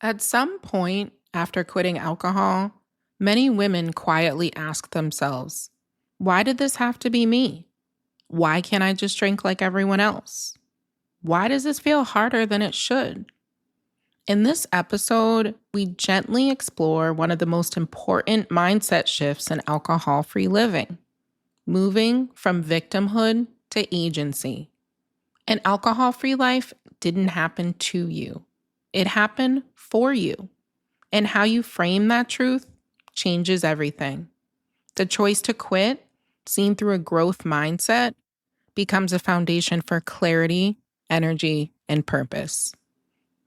At some point after quitting alcohol, many women quietly ask themselves, why did this have to be me? Why can't I just drink like everyone else? Why does this feel harder than it should? In this episode, we gently explore one of the most important mindset shifts in alcohol free living, moving from victimhood to agency. An alcohol free life didn't happen to you, it happened for you. And how you frame that truth changes everything. The choice to quit, seen through a growth mindset, becomes a foundation for clarity, energy, and purpose.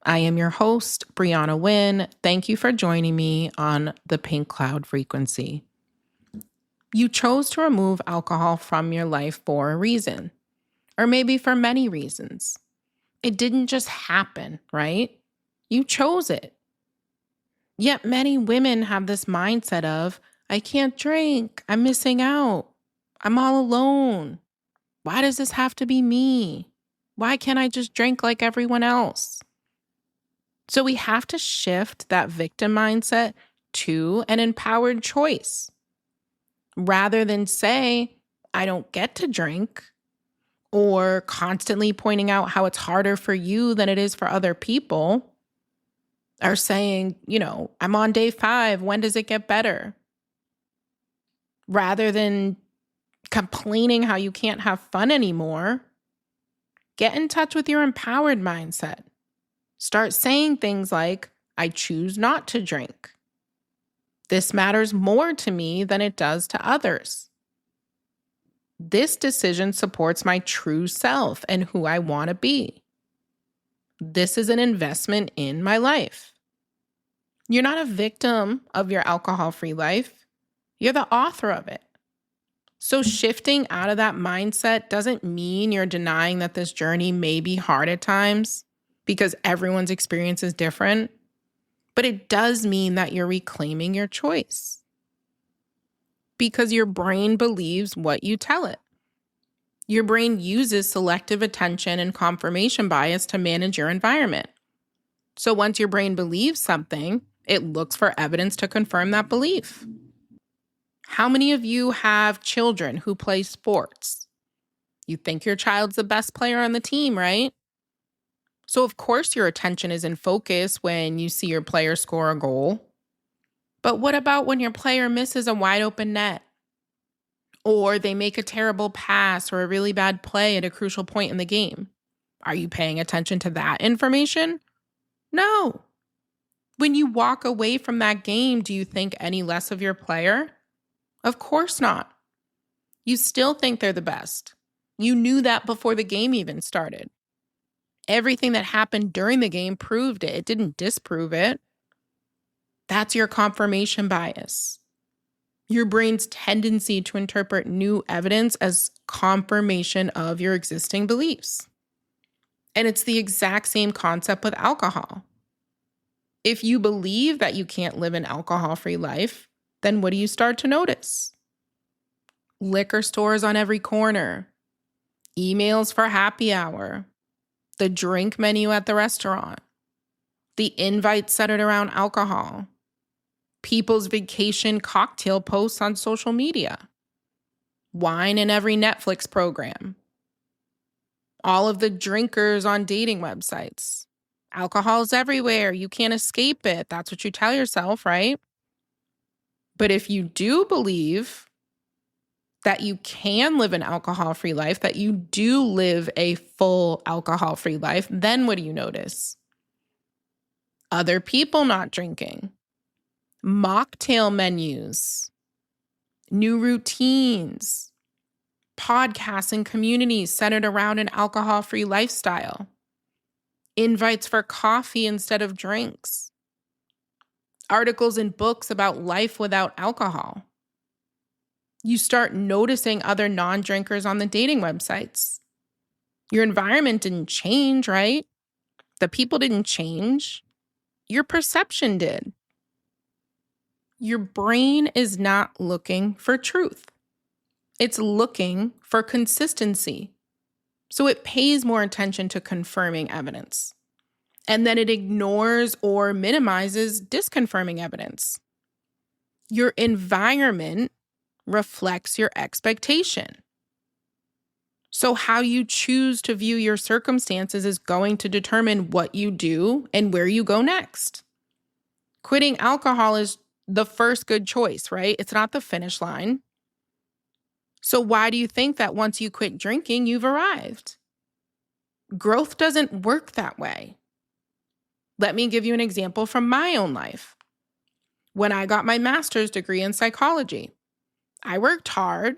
I am your host, Brianna Wynn. Thank you for joining me on the Pink Cloud Frequency. You chose to remove alcohol from your life for a reason, or maybe for many reasons. It didn't just happen, right? You chose it. Yet many women have this mindset of, I can't drink, I'm missing out, I'm all alone. Why does this have to be me? Why can't I just drink like everyone else? So we have to shift that victim mindset to an empowered choice. Rather than say, I don't get to drink, or constantly pointing out how it's harder for you than it is for other people, or saying, I'm on day 5, when does it get better? Rather than complaining how you can't have fun anymore, get in touch with your empowered mindset. Start saying things like, I choose not to drink. This matters more to me than it does to others. This decision supports my true self and who I want to be. This is an investment in my life. You're not a victim of your alcohol-free life. You're the author of it. So shifting out of that mindset doesn't mean you're denying that this journey may be hard at times, because everyone's experience is different. But it does mean that you're reclaiming your choice, because your brain believes what you tell it. Your brain uses selective attention and confirmation bias to manage your environment. So once your brain believes something, it looks for evidence to confirm that belief. How many of you have children who play sports? You think your child's the best player on the team, right? So of course your attention is in focus when you see your player score a goal. But what about when your player misses a wide open net? Or they make a terrible pass or a really bad play at a crucial point in the game? Are you paying attention to that information? No. When you walk away from that game, do you think any less of your player? Of course not. You still think they're the best. You knew that before the game even started. Everything that happened during the game proved it. It didn't disprove it. That's your confirmation bias. Your brain's tendency to interpret new evidence as confirmation of your existing beliefs. And it's the exact same concept with alcohol. If you believe that you can't live an alcohol-free life, then what do you start to notice? Liquor stores on every corner, emails for happy hour, the drink menu at the restaurant, the invites centered around alcohol, people's vacation cocktail posts on social media, wine in every Netflix program, all of the drinkers on dating websites. Alcohol's everywhere. You can't escape it. That's what you tell yourself, right? But if you do believe that you can live an alcohol-free life, that you do live a full alcohol-free life, then what do you notice? Other people not drinking, mocktail menus, new routines, podcasts and communities centered around an alcohol-free lifestyle, invites for coffee instead of drinks, articles and books about life without alcohol. You start noticing other non-drinkers on the dating websites. Your environment didn't change, right? The people didn't change. Your perception did. Your brain is not looking for truth. It's looking for consistency. So it pays more attention to confirming evidence. And then it ignores or minimizes disconfirming evidence. Your environment reflects your expectation. So how you choose to view your circumstances is going to determine what you do and where you go next. Quitting alcohol is the first good choice, right? It's not the finish line. So why do you think that once you quit drinking, you've arrived? Growth doesn't work that way. Let me give you an example from my own life. When I got my master's degree in psychology, I worked hard.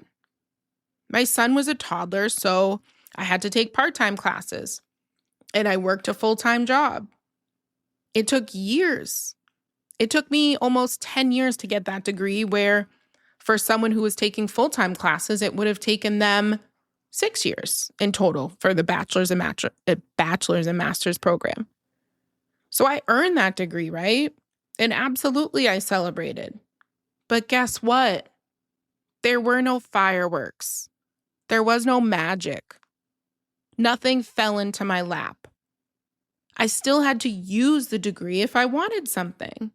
My son was a toddler, so I had to take part-time classes, and I worked a full-time job. It took years. It took me almost 10 years to get that degree, where for someone who was taking full-time classes, it would have taken them 6 years in total for the bachelor's and master's program. So I earned that degree, right? And absolutely I celebrated. But guess what? There were no fireworks. There was no magic. Nothing fell into my lap. I still had to use the degree if I wanted something.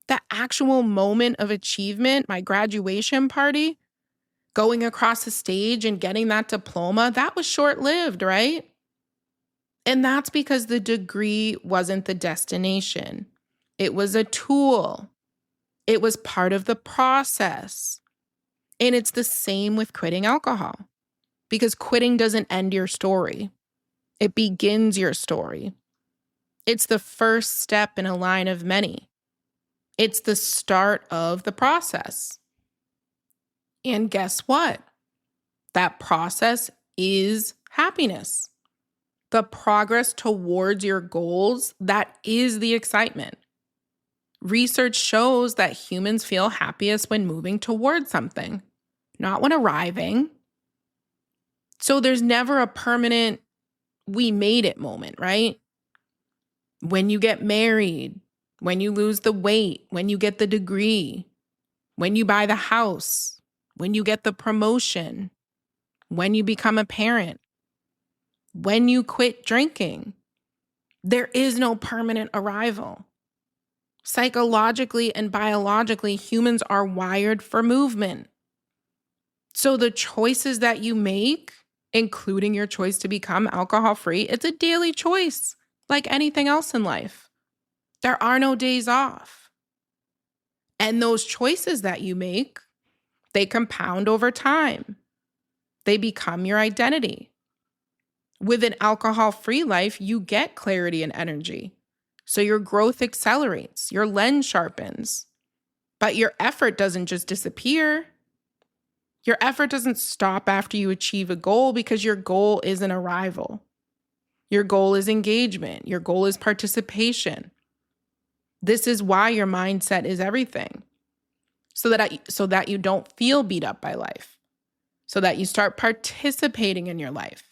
The actual moment of achievement, my graduation party, going across the stage and getting that diploma, that was short-lived, right? And that's because the degree wasn't the destination. It was a tool. It was part of the process. And it's the same with quitting alcohol, because quitting doesn't end your story. It begins your story. It's the first step in a line of many. It's the start of the process. And guess what? That process is happiness. The progress towards your goals, that is the excitement. Research shows that humans feel happiest when moving towards something, not when arriving. So there's never a permanent, we made it moment, right? When you get married, when you lose the weight, when you get the degree, when you buy the house, when you get the promotion, when you become a parent, when you quit drinking, there is no permanent arrival. Psychologically and biologically, humans are wired for movement. So the choices that you make, including your choice to become alcohol-free, it's a daily choice, like anything else in life. There are no days off. And those choices that you make, they compound over time. They become your identity. With an alcohol-free life, you get clarity and energy. So your growth accelerates, your lens sharpens. But your effort doesn't just disappear. Your effort doesn't stop after you achieve a goal, because your goal is an arrival. Your goal is engagement. Your goal is participation. This is why your mindset is everything. So that you don't feel beat up by life. So that you start participating in your life.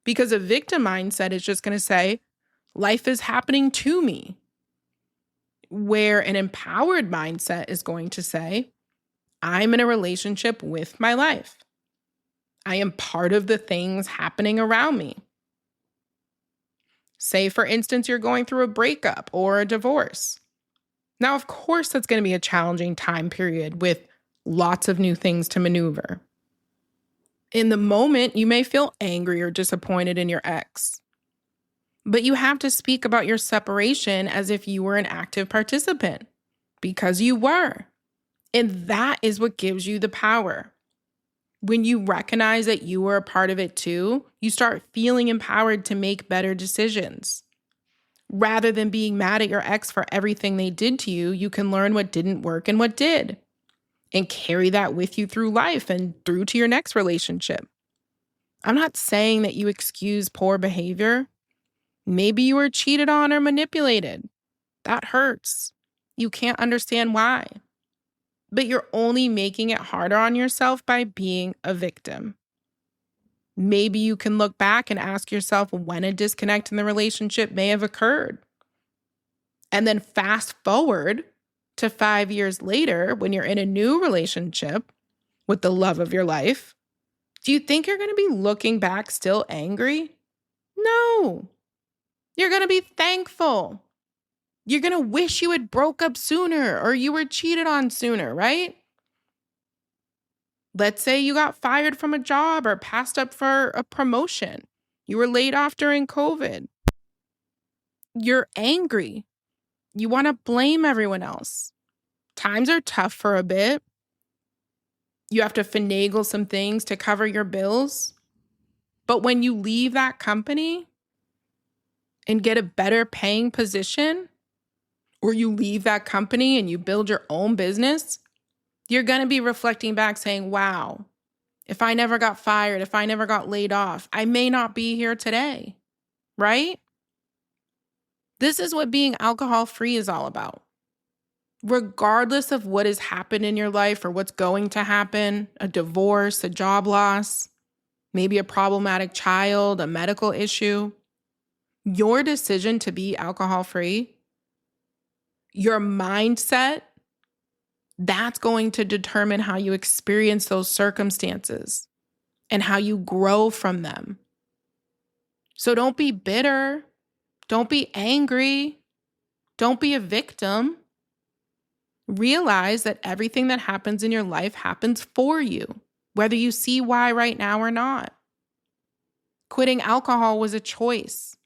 Because a victim mindset is just going to say, life is happening to me. Where an empowered mindset is going to say, I'm in a relationship with my life. I am part of the things happening around me. Say, for instance, you're going through a breakup or a divorce. Now, of course, that's going to be a challenging time period with lots of new things to maneuver. In the moment, you may feel angry or disappointed in your ex. But you have to speak about your separation as if you were an active participant, because you were. And that is what gives you the power. When you recognize that you were a part of it too, you start feeling empowered to make better decisions. Rather than being mad at your ex for everything they did to you, you can learn what didn't work and what did, and carry that with you through life and through to your next relationship. I'm not saying that you excuse poor behavior. Maybe you were cheated on or manipulated. That hurts. You can't understand why. But you're only making it harder on yourself by being a victim. Maybe you can look back and ask yourself when a disconnect in the relationship may have occurred. And then fast forward to 5 years later, when you're in a new relationship with the love of your life. Do you think you're going to be looking back still angry? No. You're going to be thankful. You're going to wish you had broke up sooner or you were cheated on sooner, right? Let's say you got fired from a job or passed up for a promotion. You were laid off during COVID. You're angry. You want to blame everyone else. Times are tough for a bit. You have to finagle some things to cover your bills. But when you leave that company and get a better paying position, or you leave that company and you build your own business, you're going to be reflecting back saying, wow, if I never got fired, if I never got laid off, I may not be here today, right? This is what being alcohol-free is all about. Regardless of what has happened in your life or what's going to happen, a divorce, a job loss, maybe a problematic child, a medical issue, your decision to be alcohol-free, your mindset, that's going to determine how you experience those circumstances and how you grow from them. So don't be bitter. Don't be angry. Don't be a victim. Realize that everything that happens in your life happens for you, whether you see why right now or not. Quitting alcohol was a choice.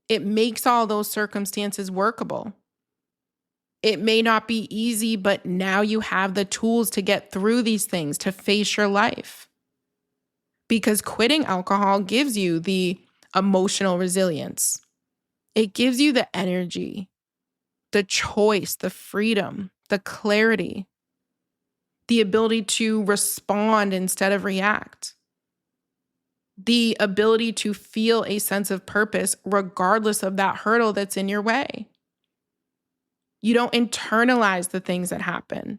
It makes all those circumstances workable. It may not be easy, but now you have the tools to get through these things, to face your life. Because quitting alcohol gives you the emotional resilience. It gives you the energy, the choice, the freedom, the clarity, the ability to respond instead of react, the ability to feel a sense of purpose regardless of that hurdle that's in your way. You don't internalize the things that happen.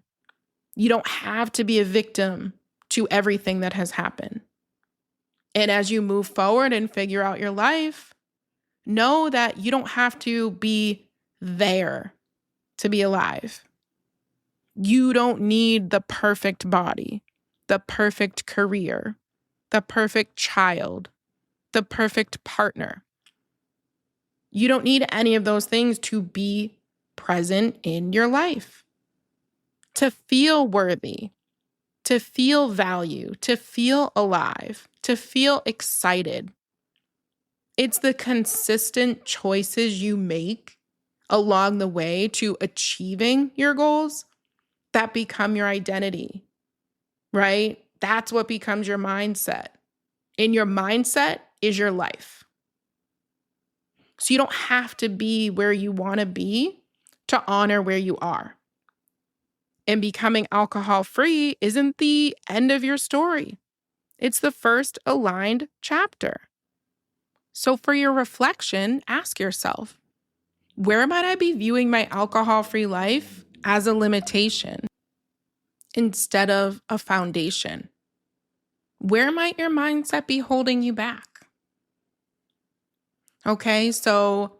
You don't have to be a victim to everything that has happened. And as you move forward and figure out your life, know that you don't have to be there to be alive. You don't need the perfect body, the perfect career, the perfect child, the perfect partner. You don't need any of those things to be present in your life, to feel worthy, to feel value, to feel alive, to feel excited. It's the consistent choices you make along the way to achieving your goals that become your identity, right? That's what becomes your mindset. And your mindset is your life. So you don't have to be where you want to be to honor where you are. And becoming alcohol-free isn't the end of your story. It's the first aligned chapter. So for your reflection, ask yourself, where might I be viewing my alcohol-free life as a limitation instead of a foundation? Where might your mindset be holding you back? Okay, so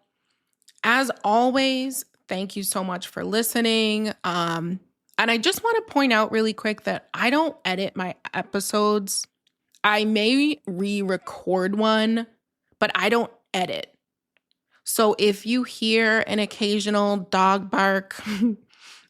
as always, thank you so much for listening. And I just want to point out really quick that I don't edit my episodes. I may re-record one, but I don't edit. So if you hear an occasional dog bark,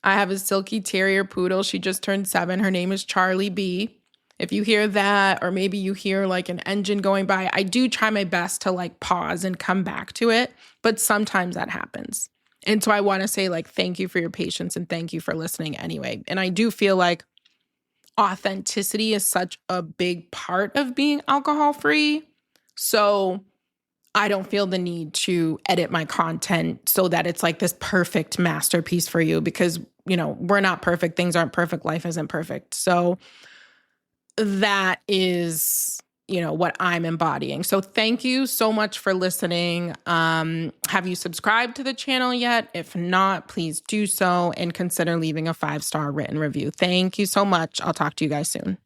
I have a silky terrier poodle. She just turned 7. Her name is Charlie B. If you hear that, or maybe you hear like an engine going by, I do try my best to like pause and come back to it, but sometimes that happens. And so I want to say like, thank you for your patience and thank you for listening anyway. And I do feel like authenticity is such a big part of being alcohol-free. So I don't feel the need to edit my content so that it's like this perfect masterpiece for you because, you know, we're not perfect. Things aren't perfect. Life isn't perfect. So that is, you know, what I'm embodying. So thank you so much for listening. Have you subscribed to the channel yet? If not, please do so and consider leaving a 5-star written review. Thank you so much. I'll talk to you guys soon.